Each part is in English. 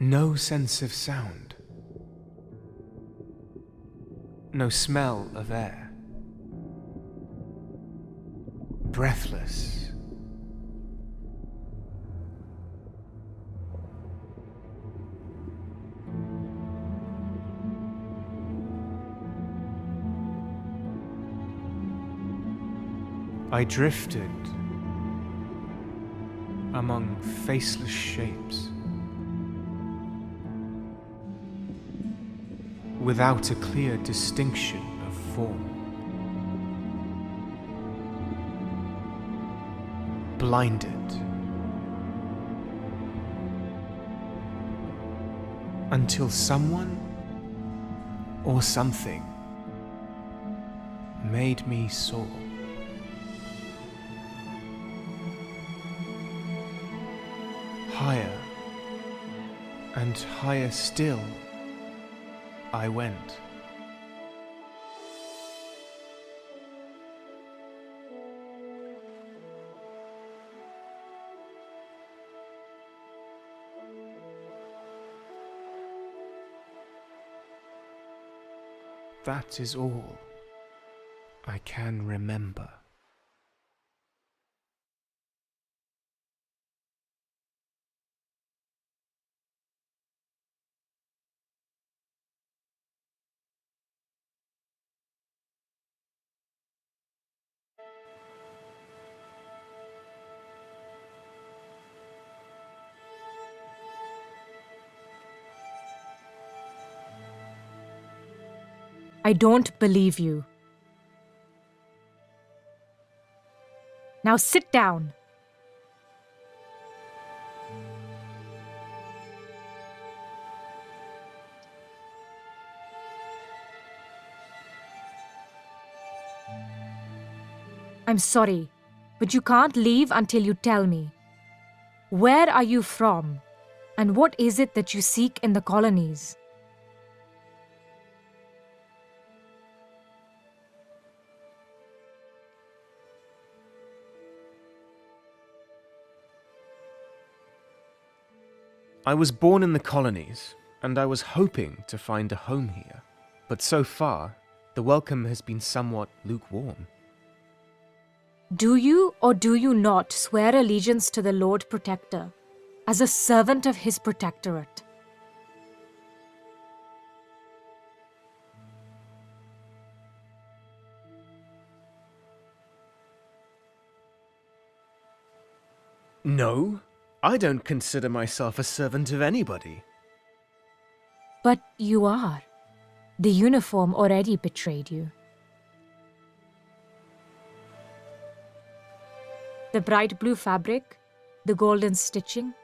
No sense of sound. No smell of air. Breathless. I drifted among faceless shapes, without a clear distinction of form. Blinded. Until someone or something made me soar. Higher and higher still I went. That is all I can remember. I don't believe you. Now sit down. I'm sorry, but you can't leave until you tell me. Where are you from? And what is it that you seek in the colonies? I was born in the colonies, and I was hoping to find a home here. But so far, the welcome has been somewhat lukewarm. Do you or do you not swear allegiance to the Lord Protector as a servant of his protectorate? No, I don't consider myself a servant of anybody. But you are. The uniform already betrayed you. The bright blue fabric, the golden stitching.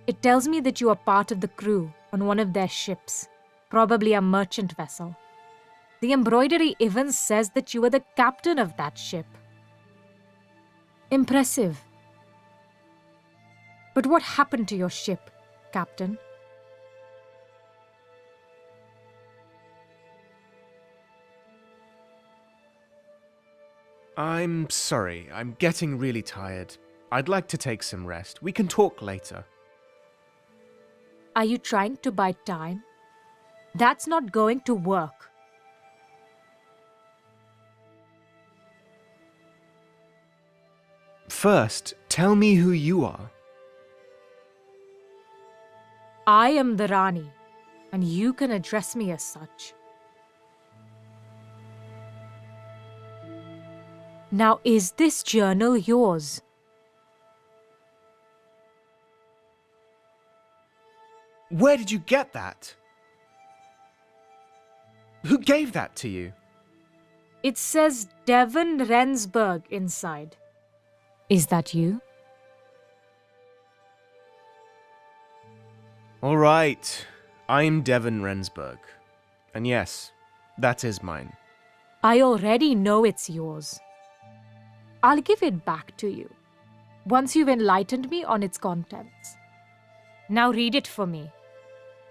It tells me that you are part of the crew on one of their ships, probably a merchant vessel. The embroidery even says that you are the captain of that ship. Impressive. But what happened to your ship, Captain? I'm sorry, I'm getting really tired. I'd like to take some rest. We can talk later. Are you trying to buy time? That's not going to work. First, tell me who you are. I am the Rani, and you can address me as such. Now, is this journal yours? Where did you get that? Who gave that to you? It says Devon Rensburg inside. Is that you? All right, I'm Devon Rensburg. And yes, that is mine. I already know it's yours. I'll give it back to you, once you've enlightened me on its contents. Now read it for me.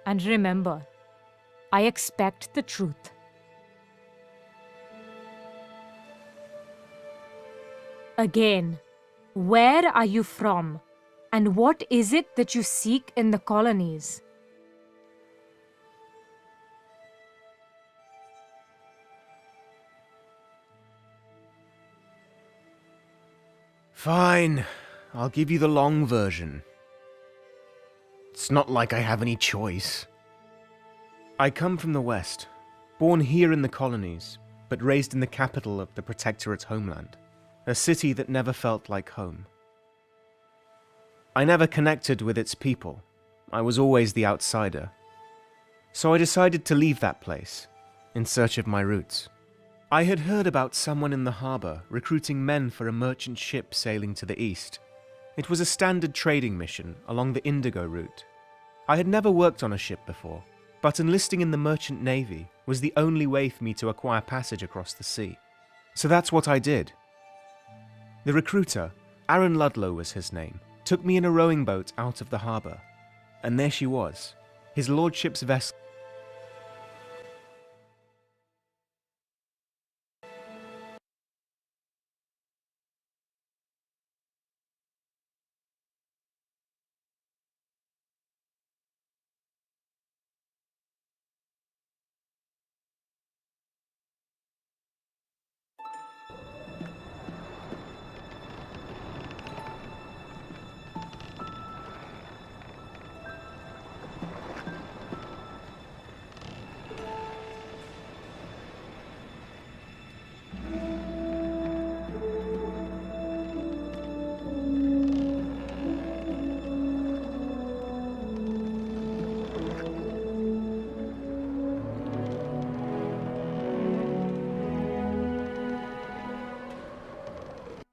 And remember, I expect the truth. Again, where are you from? And what is it that you seek in the colonies? Fine, I'll give you the long version. It's not like I have any choice. I come from the West, born here in the colonies, but raised in the capital of the Protectorate's homeland, a city that never felt like home. I never connected with its people. I was always the outsider. So I decided to leave that place, in search of my roots. I had heard about someone in the harbour recruiting men for a merchant ship sailing to the east. It was a standard trading mission along the Indigo route. I had never worked on a ship before, but enlisting in the merchant navy was the only way for me to acquire passage across the sea. So that's what I did. The recruiter, Aaron Ludlow was his name, took me in a rowing boat out of the harbour. And there she was, his lordship's vessel.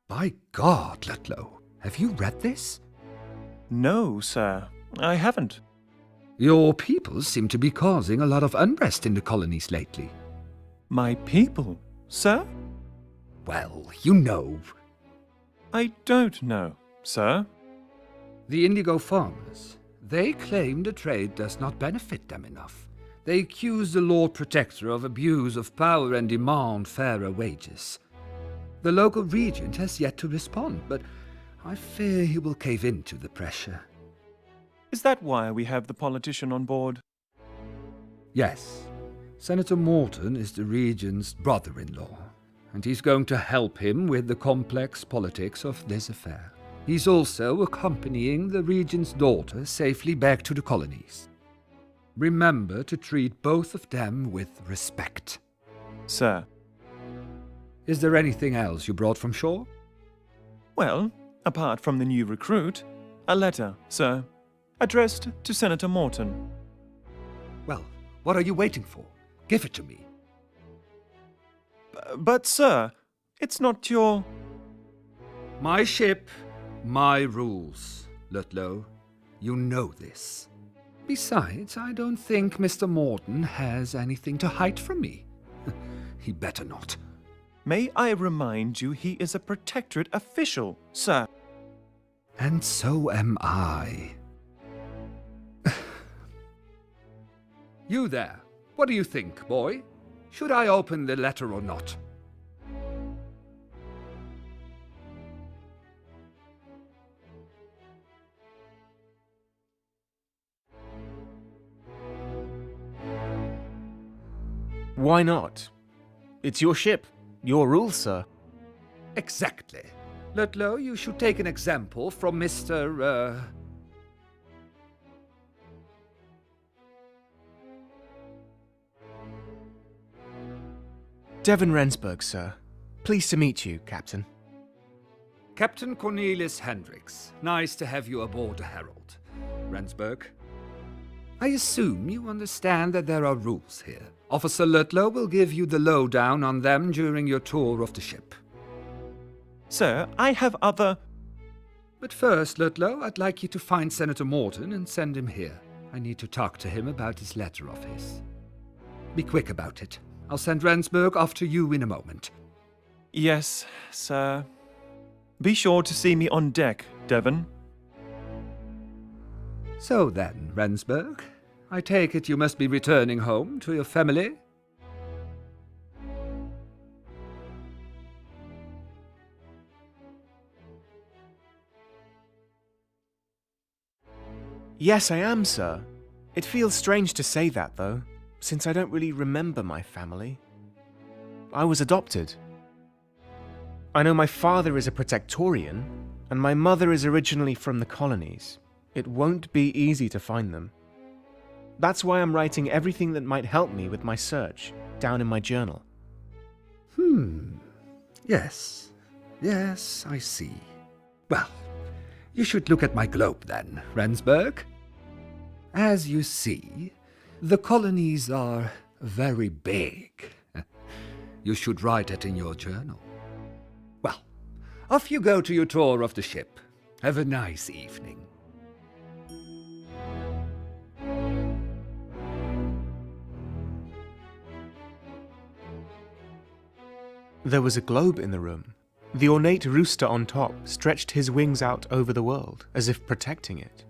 By God, Ludlow, have you read this? No, sir, I haven't. Your people seem to be causing a lot of unrest in the colonies lately. My people, sir? Well, you know. I don't know, sir. The indigo farmers. They claim the trade does not benefit them enough. They accuse the Lord Protector of abuse of power and demand fairer wages. The local regent has yet to respond, but I fear he will cave in to the pressure. Is that why we have the politician on board? Yes. Senator Morton is the regent's brother-in-law, and he's going to help him with the complex politics of this affair. He's also accompanying the regent's daughter safely back to the colonies. Remember to treat both of them with respect. Sir. Is there anything else you brought from shore? Well, apart from the new recruit, a letter, sir, addressed to Senator Morton. Well, what are you waiting for? Give it to me. But, sir, it's not your... My ship, my rules, Ludlow. You know this. Besides, I don't think Mr. Morton has anything to hide from me. He better not. May I remind you he is a Protectorate official, sir? And so am I. You there. What do you think, boy? Should I open the letter or not? Why not? It's your ship, your rules, sir. Exactly. Ludlow, you should take an example from Mr. Devon Rensburg, sir. Pleased to meet you, Captain. Captain Cornelius Hendricks. Nice to have you aboard the Herald. Rensburg. I assume you understand that there are rules here. Officer Ludlow will give you the lowdown on them during your tour of the ship. Sir, I have other... But first, Ludlow, I'd like you to find Senator Morton and send him here. I need to talk to him about this letter of his. Be quick about it. I'll send Rensburg after you in a moment. Yes, sir. Be sure to see me on deck, Devon. So then, Rensburg, I take it you must be returning home to your family? Yes, I am, sir. It feels strange to say that, though, since I don't really remember my family. I was adopted. I know my father is a Protectorian, and my mother is originally from the colonies. It won't be easy to find them. That's why I'm writing everything that might help me with my search down in my journal. Yes. Yes, I see. Well, you should look at my globe then, Rensburg. As you see, the colonies are very big. You should write it in your journal. Well, off you go to your tour of the ship. Have a nice evening. There was a globe in the room. The ornate rooster on top stretched his wings out over the world, as if protecting it.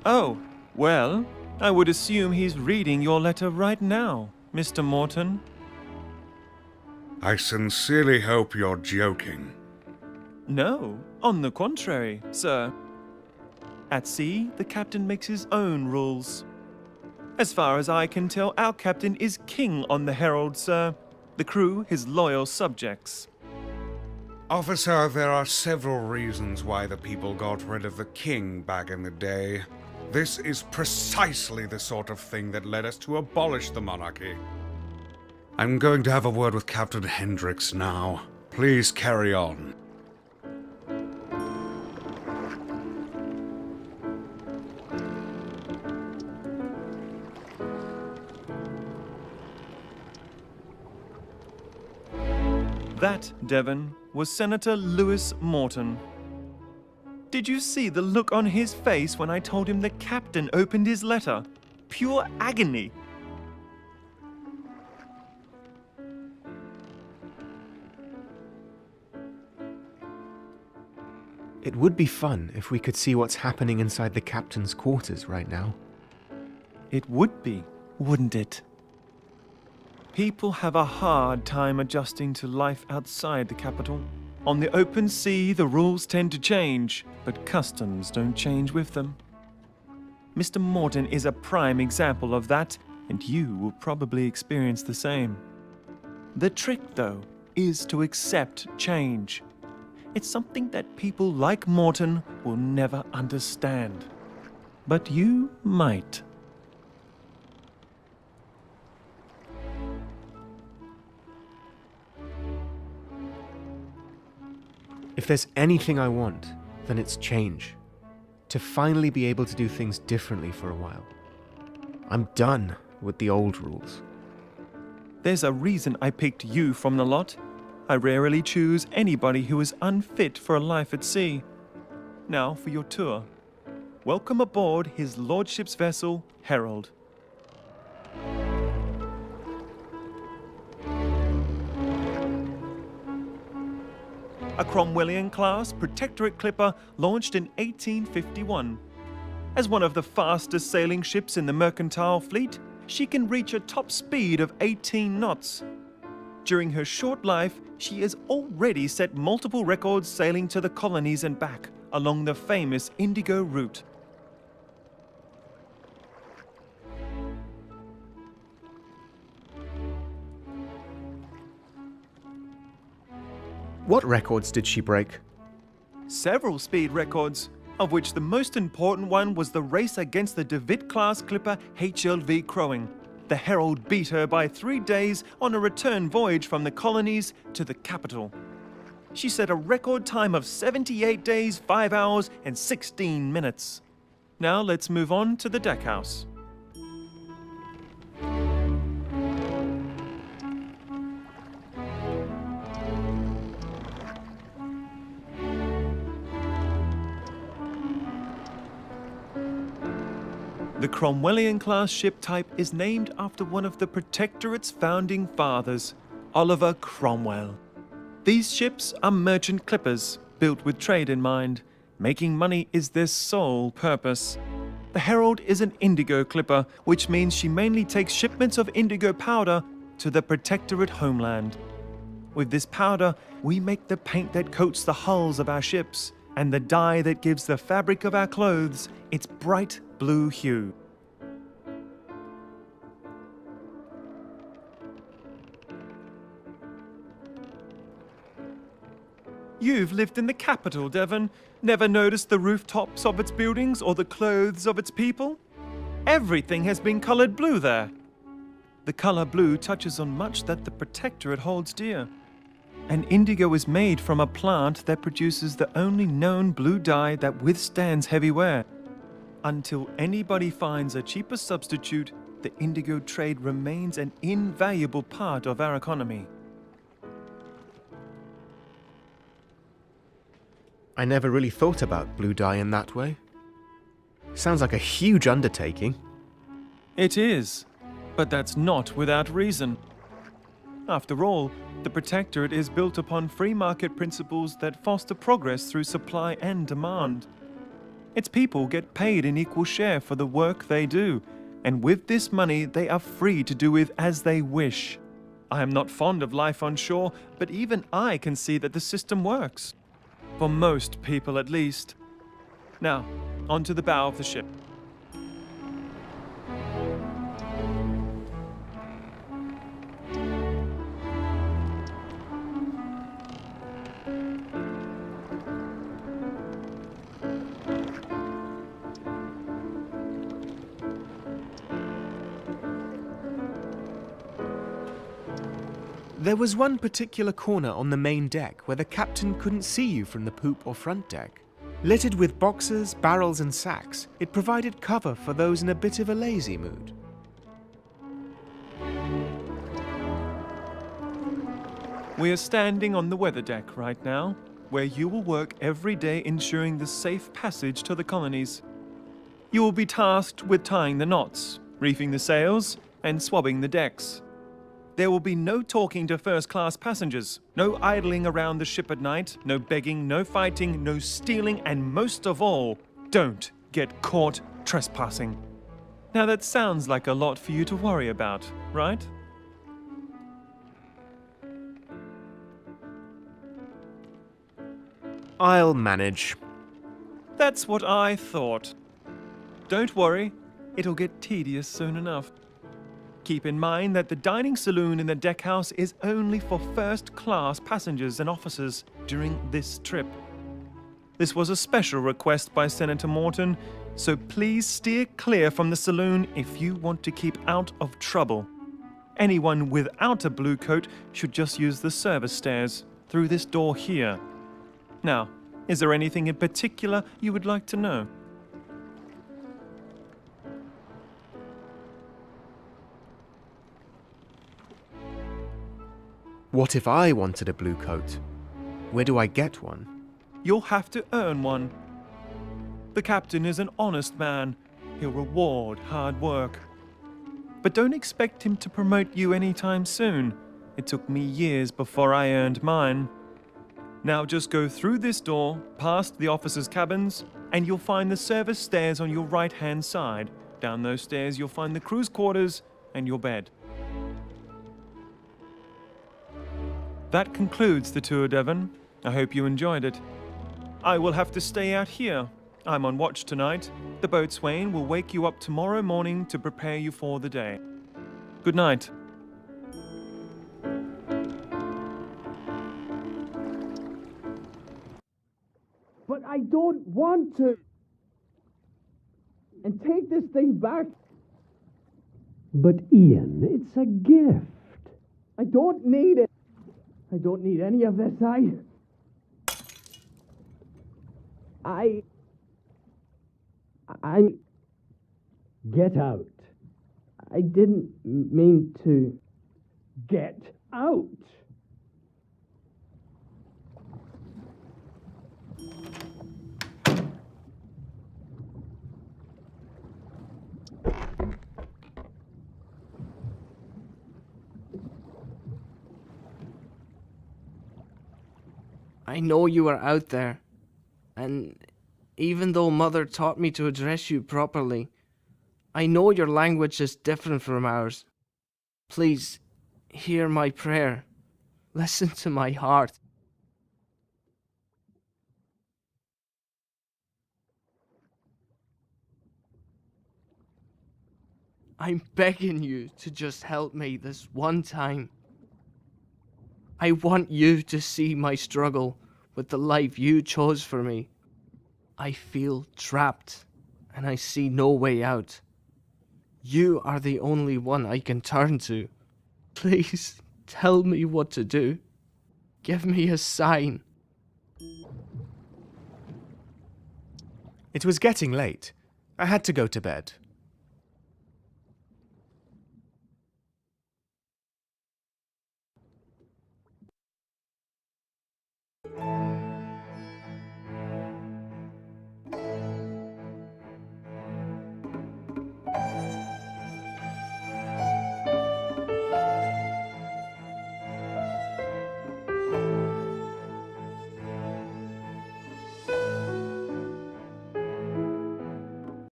Oh, well, I would assume he's reading your letter right now, Mr. Morton. I sincerely hope you're joking. No, on the contrary, sir. At sea, the captain makes his own rules. As far as I can tell, our captain is king on the Herald, sir. The crew his loyal subjects. Officer, there are several reasons why the people got rid of the king back in the day. This is precisely the sort of thing that led us to abolish the monarchy. I'm going to have a word with Captain Hendricks now. Please carry on. That, Devon, was Senator Lewis Morton. Did you see the look on his face when I told him the captain opened his letter? Pure agony. It would be fun if we could see what's happening inside the captain's quarters right now. It would be, wouldn't it? People have a hard time adjusting to life outside the capital. On the open sea, the rules tend to change, but customs don't change with them. Mr. Morton is a prime example of that, and you will probably experience the same. The trick, though, is to accept change. It's something that people like Morton will never understand. But you might. If there's anything I want, then it's change. To finally be able to do things differently for a while. I'm done with the old rules. There's a reason I picked you from the lot. I rarely choose anybody who is unfit for a life at sea. Now for your tour. Welcome aboard His Lordship's vessel, Herald. A Cromwellian-class Protectorate clipper launched in 1851. As one of the fastest sailing ships in the mercantile fleet, she can reach a top speed of 18 knots. During her short life, she has already set multiple records sailing to the colonies and back along the famous Indigo route. What records did she break? Several speed records. of which the most important one was the race against the De Witt-class clipper HLV Crowing. The Herald beat her by 3 days on a return voyage from the colonies to the capital. She set a record time of 78 days, 5 hours, and 16 minutes. Now let's move on to the deckhouse. The Cromwellian-class ship type is named after one of the Protectorate's founding fathers, Oliver Cromwell. These ships are merchant clippers, built with trade in mind. Making money is their sole purpose. The Herald is an indigo clipper, which means she mainly takes shipments of indigo powder to the Protectorate homeland. With this powder, we make the paint that coats the hulls of our ships, and the dye that gives the fabric of our clothes its bright blue hue. You've lived in the capital, Devon. Never noticed the rooftops of its buildings or the clothes of its people? Everything has been colored blue there. The color blue touches on much that the Protectorate holds dear. And indigo is made from a plant that produces the only known blue dye that withstands heavy wear. Until anybody finds a cheaper substitute, the indigo trade remains an invaluable part of our economy. I never really thought about blue dye in that way. Sounds like a huge undertaking. It is, but that's not without reason. After all, the Protectorate is built upon free market principles that foster progress through supply and demand. Its people get paid an equal share for the work they do, and with this money they are free to do with as they wish. I am not fond of life on shore, but even I can see that the system works. For most people, at least. Now, onto the bow of the ship. There was one particular corner on the main deck where the captain couldn't see you from the poop or front deck. Littered with boxes, barrels and sacks, it provided cover for those in a bit of a lazy mood. We are standing on the weather deck right now, where you will work every day ensuring the safe passage to the colonies. You will be tasked with tying the knots, reefing the sails, and swabbing the decks. There will be no talking to first-class passengers, no idling around the ship at night, no begging, no fighting, no stealing, and most of all, don't get caught trespassing. Now that sounds like a lot for you to worry about, right? I'll manage. That's what I thought. Don't worry, it'll get tedious soon enough. Keep in mind that the dining saloon in the deckhouse is only for first-class passengers and officers during this trip. This was a special request by Senator Morton, so please steer clear from the saloon if you want to keep out of trouble. Anyone without a blue coat should just use the service stairs through this door here. Now, is there anything in particular you would like to know? What if I wanted a blue coat? Where do I get one? You'll have to earn one. The captain is an honest man. He'll reward hard work. But don't expect him to promote you anytime soon. It took me years before I earned mine. Now just go through this door, past the officers' cabins, and you'll find the service stairs on your right-hand side. Down those stairs you'll find the crew's quarters and your bed. That concludes the tour, Devon. I hope you enjoyed it. I will have to stay out here. I'm on watch tonight. The boatswain will wake you up tomorrow morning to prepare you for the day. Good night. But I don't want to. and take this thing back. But Ian, it's a gift. I don't need it. I don't need any of this. I'm... Get out. I didn't mean to... Get out. I know you are out there, and even though Mother taught me to address you properly, I know your language is different from ours. Please, hear my prayer. Listen to my heart. I'm begging you to just help me this one time. I want you to see my struggle with the life you chose for me. I feel trapped, and I see no way out. You are the only one I can turn to. Please, tell me what to do. Give me a sign. It was getting late. I had to go to bed.